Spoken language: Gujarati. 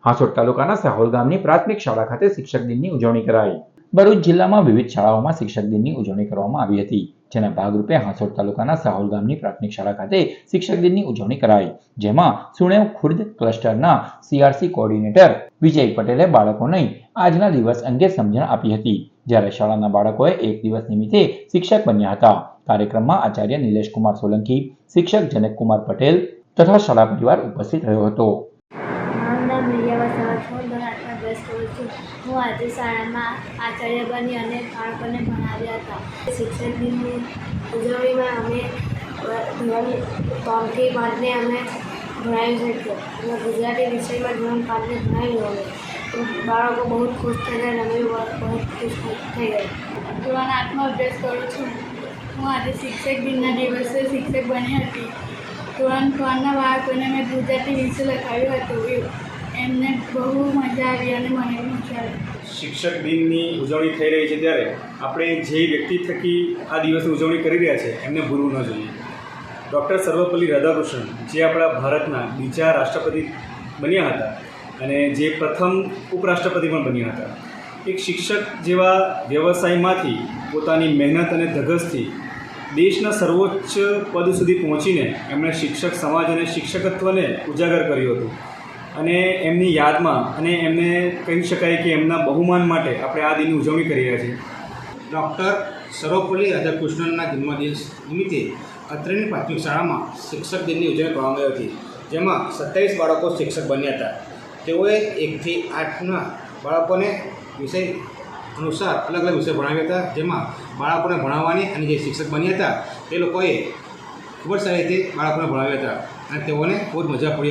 હાંસોટ તાલુકાના સાહોલ ગામની પ્રાથમિક શાળા ખાતે શિક્ષક દિનની ઉજવણી કરાઈ। ભરૂચ જિલ્લામાં વિવિધ શાળાઓમાં શિક્ષક દિનની ઉજવણી કરવામાં આવી હતી, જેના ભાગરૂપે હાંસોટ તાલુકાના સાહોલ ગામની પ્રાથમિક શાળા ખાતે શિક્ષક દિનની ઉજવણી કરાઈ, જેમાં સુણેવ ખુર્દ ક્લસ્ટરના સીઆરસી કોઓર્ડિનેટર વિજય પટેલે બાળકોને આજના દિવસ અંગે સમજણ આપી હતી, જ્યારે શાળાના બાળકોએ એક દિવસ નિમિત્તે શિક્ષક બન્યા હતા। કાર્યક્રમમાં આચાર્ય નિલેશ કુમાર સોલંકી, શિક્ષક જનકકુમાર પટેલ તથા શાળા પરિવાર ઉપસ્થિત રહ્યો હતો। હું આજે શાળામાં આચાર્ય બની અને બાળકોને ભણાવ્યા હતા। શિક્ષક દિનની ઉજવણીમાં અમે ધોરણ 3 થી 5ને અમે ભણાવ્યું છે અને ગુજરાતી વિષયમાં ધોરણ 5ને ભણાવ્યું અમે બાળકો બહુ ખુશ થઈ ગયા અને અમે બહુ ખુશ થઈ ગયા। ધોરણ 8માં અભ્યાસ કરું છું। હું આજે શિક્ષક દિનના દિવસે શિક્ષક બની હતી। ધોરણ 3ના બાળકોને મેં ગુજરાતી વિષય લખાવ્યું હતું, એમને બહુ મજા આવી અને મને મજા આવી। શિક્ષક દિનની ઉજવણી થઈ રહી છે ત્યારે આપણે જે વ્યક્તિ થકી આ દિવસની ઉજવણી કરી રહ્યા છે એમને ભૂલવું ન જોઈએ। ડૉક્ટર સર્વપલ્લી રાધાકૃષ્ણન જે આપણા ભારતના બીજા રાષ્ટ્રપતિ બન્યા હતા અને જે પ્રથમ ઉપરાષ્ટ્રપતિ પણ બન્યા હતા, એક શિક્ષક જેવા વ્યવસાયમાંથી પોતાની મહેનત અને ધગશથી દેશના સર્વોચ્ચ પદ સુધી પહોંચીને એમણે શિક્ષક સમાજ અને શિક્ષકત્વને ઉજાગર કર્યું હતું અને એમની યાદમાં અને એમને કહી શકાય કે એમના બહુમાન માટે આપણે આ દિનની ઉજવણી કરી રહ્યા છીએ। ડૉક્ટર સર્વપલ્લી રાધાકૃષ્ણનના જન્મદિવસ નિમિત્તે અત્રેની પ્રાથમિક શાળામાં શિક્ષક દિનની ઉજવણી કરવામાં આવી હતી, જેમાં 27 બાળકો શિક્ષક બન્યા હતા। તેઓએ 1 થી 8ના બાળકોને વિષય અનુસાર અલગ અલગ વિષય ભણાવ્યા હતા, જેમાં બાળકોને ભણાવવાની અને જે શિક્ષક બન્યા હતા તે લોકોએ ખૂબ જ સારી રીતે બાળકોને ભણાવ્યા હતા અને તેઓને ખૂબ જ મજા પડી।